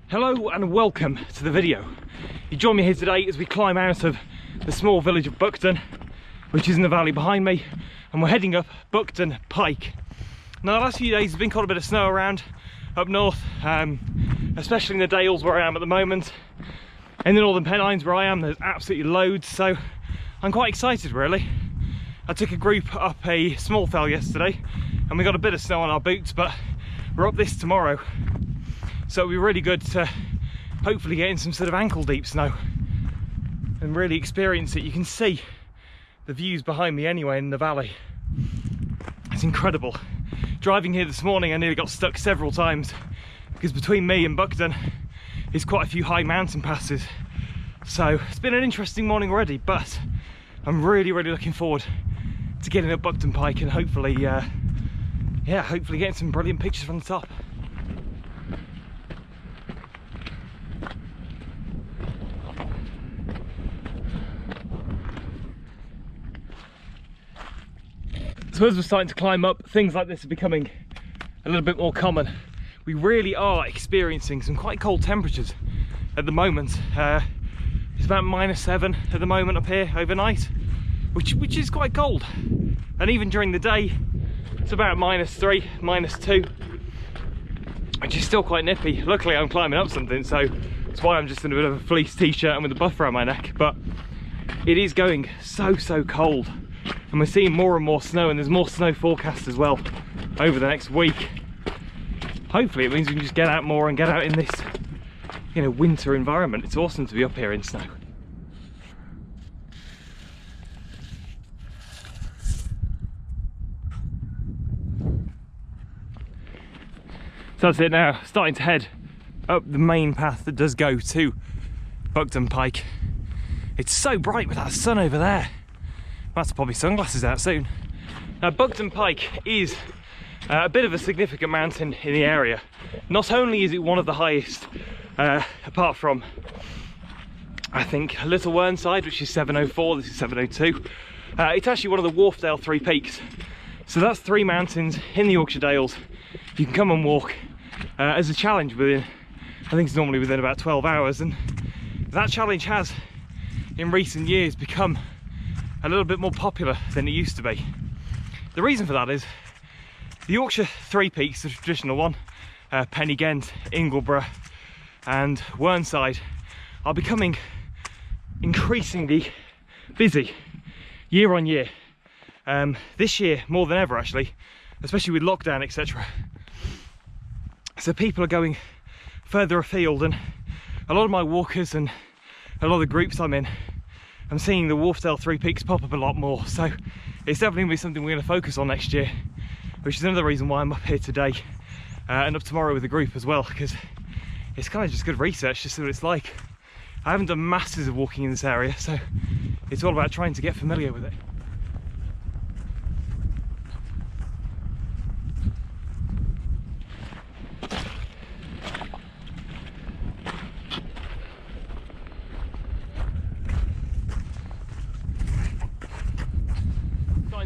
Hello and welcome to the video. You join me here today as we climb out of the small village of Buckden, which is in the valley behind me, and we're heading up Buckton Pike. Now the last few days there's been quite a bit of snow around up north, especially in the Dales where I am at the moment. In the Northern Pennines where I am there's absolutely loads, so I'm quite excited really. I took a group up a small fell yesterday and we got a bit of snow on our boots, but we're up this tomorrow. So it'll be really good to hopefully get in some sort of ankle deep snow and really experience it. You can see the views behind me anyway in the valley. It's incredible. Driving here this morning I nearly got stuck several times because between me and Buckden is quite a few high mountain passes. So it's been an interesting morning already, but I'm really looking forward to getting up Buckton Pike and hopefully hopefully getting some brilliant pictures from the top. So as we're starting to climb up, things like this are becoming a little bit more common. We really are experiencing some quite cold temperatures at the moment. It's about -7 at the moment up here overnight, which is quite cold. And even during the day, it's about -3, -2, which is still quite nippy. Luckily I'm climbing up something, so that's why I'm just in a bit of a fleece t-shirt and with a buffer around my neck. But it is going so cold. And we're seeing more and more snow, and there's more snow forecast as well over the next week. Hopefully it means we can just get out more and get out in this, you know, winter environment. It's awesome to be up here in snow. So that's it now, starting to head up the main path that does go to Buckton Pike. It's so bright with that sun over there. That's probably sunglasses out soon. Now Buckton Pike is a bit of a significant mountain in the area. Not only is it one of the highest, apart from I think Little Whernside, which is 704, this is 702. It's actually one of the Wharfedale 3 peaks. So that's 3 mountains in the Yorkshire Dales. You can come and walk as a challenge within, I think it's normally within about 12 hours. And that challenge has, in recent years, become a little bit more popular than it used to be. The reason for that is the Yorkshire 3 peaks, the traditional one, Pen-y-ghent, Ingleborough and Whernside, are becoming increasingly busy year on year. This year more than ever actually, especially with lockdown etc. So people are going further afield, and a lot of my walkers and a lot of the groups I'm in, I'm seeing the Wharfedale 3 peaks pop up a lot more. So it's definitely going to be something we're going to focus on next year, which is another reason why I'm up here today and up tomorrow with the group as well, because it's kind of just good research to see what it's like. I haven't done masses of walking in this area, so it's all about trying to get familiar with it.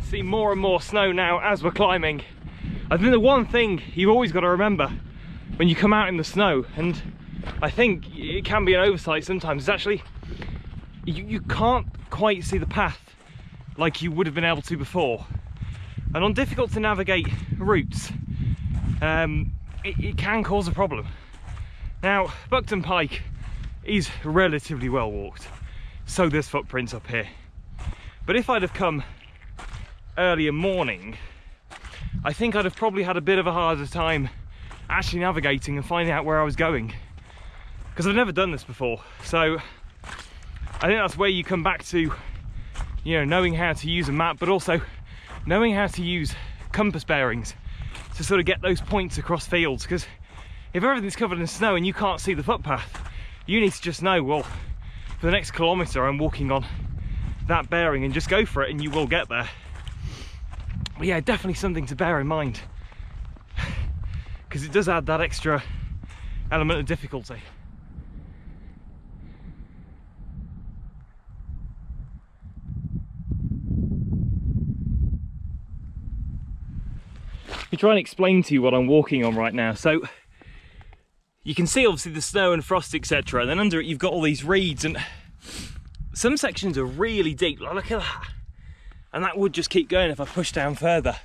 See more and more snow now as we're climbing. I think the one thing you've always got to remember when you come out in the snow, and I think it can be an oversight sometimes, is actually you can't quite see the path like you would have been able to before. And on difficult to navigate routes, it can cause a problem. Now Buckton Pike is relatively well walked, so there's footprints up here. But if I'd have come earlier morning, I think I'd have probably had a bit of a harder time actually navigating and finding out where I was going, because I've never done this before. So I think that's where you come back to, you know, knowing how to use a map, but also knowing how to use compass bearings to sort of get those points across fields. Because if everything's covered in snow and you can't see the footpath, you need to just know, well, for the next kilometre I'm walking on that bearing, and just go for it and you will get there. But yeah, definitely something to bear in mind, because it does add that extra element of difficulty. Let me try and explain to you what I'm walking on right now. So you can see obviously the snow and frost, etc. And then under it you've got all these reeds, and some sections are really deep. Like, look at that. And that would just keep going if I push down further.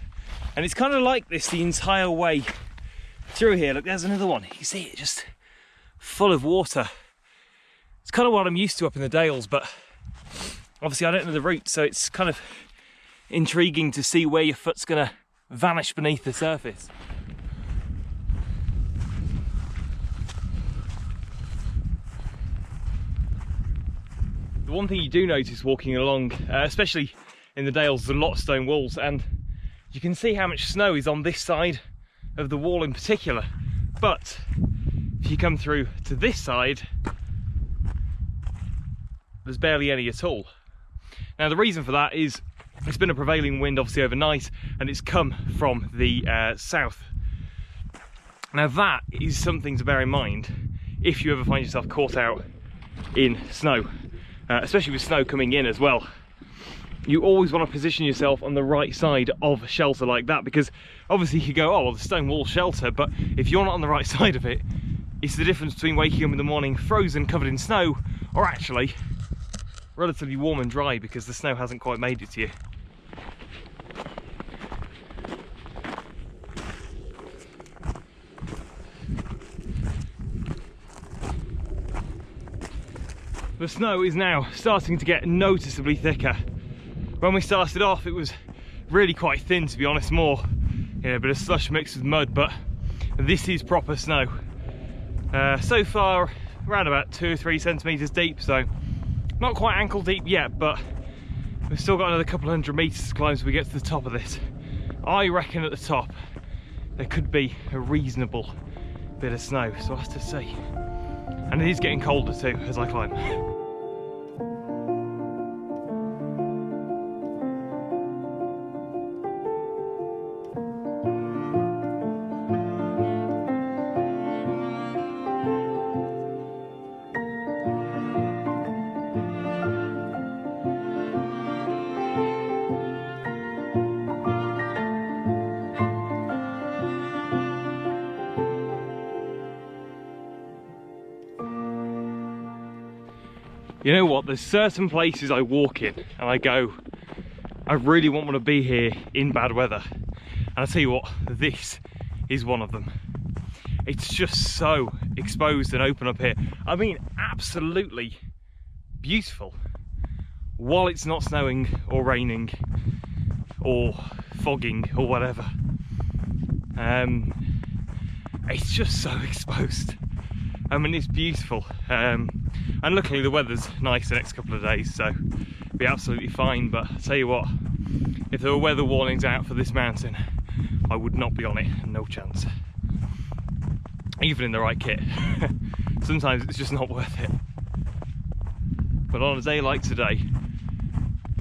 And it's kind of like this the entire way through here. Look, there's another one. You can see it just full of water. It's kind of what I'm used to up in the Dales, but obviously I don't know the route, so it's kind of intriguing to see where your foot's gonna vanish beneath the surface. The one thing you do notice walking along, especially in the Dales, there's a lot of stone walls, and you can see how much snow is on this side of the wall in particular. But if you come through to this side, there's barely any at all. Now the reason for that is it's been a prevailing wind obviously overnight, and it's come from the south. Now that is something to bear in mind if you ever find yourself caught out in snow, especially with snow coming in as well. You always want to position yourself on the right side of shelter like that, because obviously you could go, oh well, the stone wall shelter, but if you're not on the right side of it, it's the difference between waking up in the morning frozen, covered in snow, or actually relatively warm and dry because the snow hasn't quite made it to you. The snow is now starting to get noticeably thicker. When we started off, it was really quite thin, to be honest, more, you know, a bit of slush mixed with mud, but this is proper snow. So far, around about 2 or 3 centimetres deep, so not quite ankle deep yet, but we've still got another couple of 100 metres to climb as we get to the top of this. I reckon at the top there could be a reasonable bit of snow, so I have to see. And it is getting colder too as I climb. You know what, there's certain places I walk in and I go, I really won't want to be here in bad weather. And I tell you what, this is one of them. It's just so exposed and open up here. I mean, absolutely beautiful. While it's not snowing or raining or fogging or whatever. It's just so exposed. I mean, it's beautiful. And luckily the weather's nice the next couple of days, so it'll be absolutely fine. But I tell you what, if there were weather warnings out for this mountain, I would not be on it, no chance. Even in the right kit. Sometimes it's just not worth it. But on a day like today,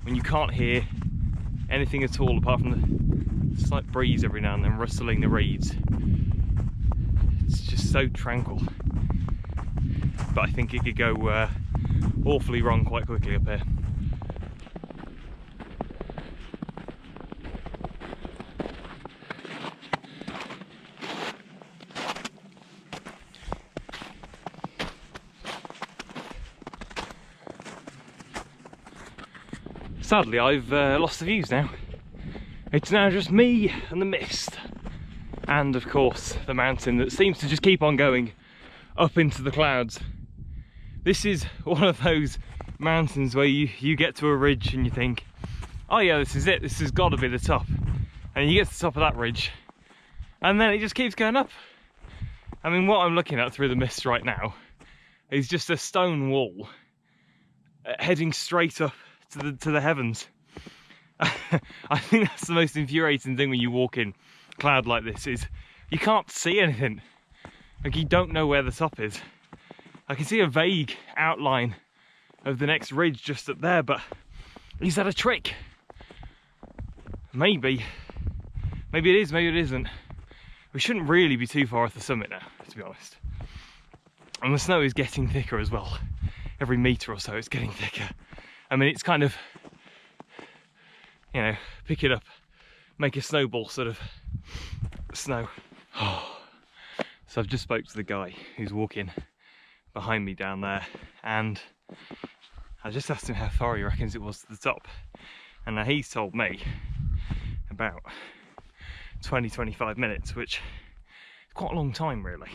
when you can't hear anything at all apart from the slight breeze every now and then rustling the reeds, it's just so tranquil. But I think it could go awfully wrong quite quickly up here. Sadly, I've lost the views now. It's now just me and the mist, and of course the mountain that seems to just keep on going up into the clouds. This is one of those mountains where you get to a ridge and you think, oh yeah, this is it, this has got to be the top. And you get to the top of that ridge and then it just keeps going up. I mean, what I'm looking at through the mist right now is just a stone wall heading straight up to the heavens. I think that's the most infuriating thing when you walk in cloud like this, is you can't see anything. Like, you don't know where the top is. I can see a vague outline of the next ridge just up there, but is that a trick? Maybe. Maybe it is, maybe it isn't. We shouldn't really be too far off the summit now, to be honest. And the snow is getting thicker as well. Every metre or so it's getting thicker. I mean, it's kind of, you know, pick it up, make a snowball sort of snow. Oh, So I've just spoke to the guy who's walking behind me down there, and I just asked him how far he reckons it was to the top, and now he's told me about 20-25 minutes, which is quite a long time really.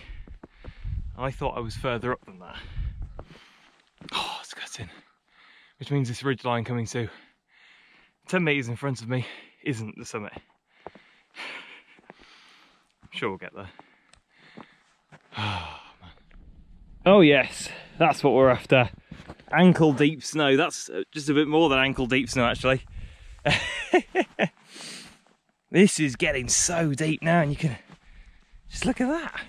I thought I was further up than that. Oh, it's gutting. Which means this ridge line coming to 10 metres in front of me isn't the summit. I'm sure we'll get there. Oh, man. Oh yes, that's what we're after. Ankle deep snow. That's just a bit more than ankle deep snow actually. This is getting so deep now, and you can just look at that.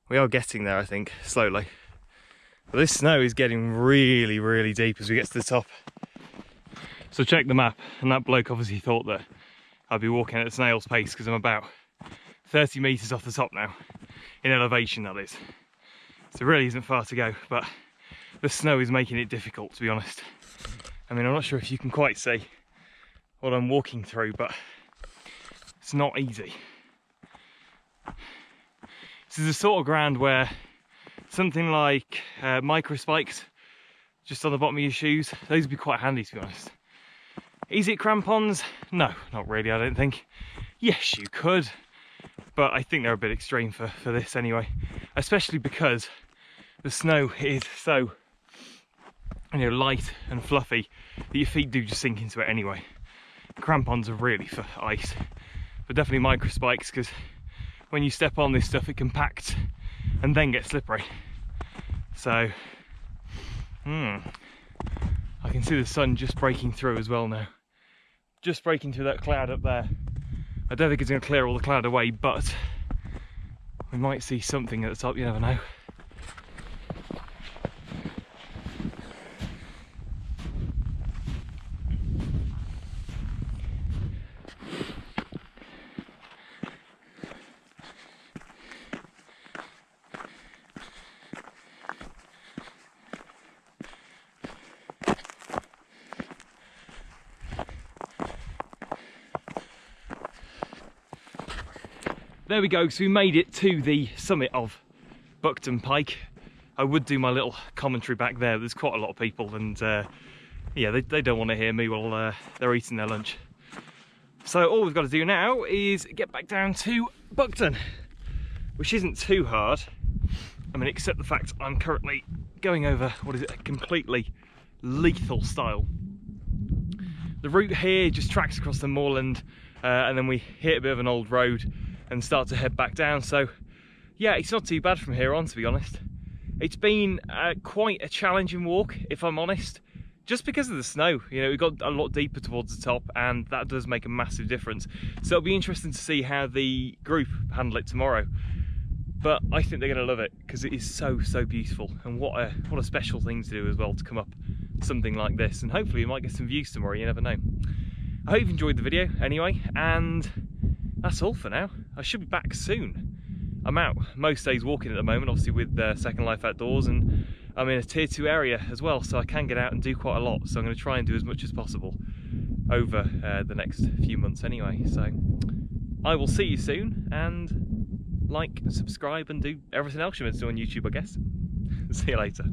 We are getting there, I think, slowly. But this snow is getting really, really deep as we get to the top. So check the map, and that bloke obviously thought that I'd be walking at a snail's pace because I'm about 30 metres off the top now, in elevation that is. So it really isn't far to go, but the snow is making it difficult, to be honest. I mean, I'm not sure if you can quite see what I'm walking through, but it's not easy. This is the sort of ground where something like micro spikes just on the bottom of your shoes, those would be quite handy, to be honest. Is it crampons? No, not really, I don't think. Yes, you could, but I think they're a bit extreme for this anyway, especially because the snow is so, you know, light and fluffy that your feet do just sink into it anyway. Crampons are really for ice, but definitely micro spikes, because when you step on this stuff it compacts and then gets slippery. So I can see the sun just breaking through as well now, just breaking through that cloud up there. I don't think it's going to clear all the cloud away, but we might see something at the top, you never know. There we go, so we made it to the summit of Buckton Pike. I would do my little commentary back there, there's quite a lot of people, and yeah, they don't want to hear me while they're eating their lunch. So all we've got to do now is get back down to Buckton, which isn't too hard. I mean, except the fact I'm currently going over, what is it, a completely lethal style. The route here just tracks across the moorland, and then we hit a bit of an old road and start to head back down. So yeah, it's not too bad from here on, to be honest. It's been quite a challenging walk, if I'm honest, just because of the snow. You know, we got a lot deeper towards the top, and that does make a massive difference. So it'll be interesting to see how the group handle it tomorrow. But I think they're going to love it, because it is so beautiful, and what a special thing to do as well, to come up something like this. And hopefully we might get some views tomorrow, you never know. I hope you've enjoyed the video anyway, and that's all for now. I should be back soon. I'm out most days walking at the moment, obviously with Second Life Outdoors, and I'm in a tier 2 area as well, so I can get out and do quite a lot. So I'm going to try and do as much as possible over the next few months anyway. So I will see you soon, and like, subscribe, and do everything else you're meant to do on YouTube, I guess. See you later.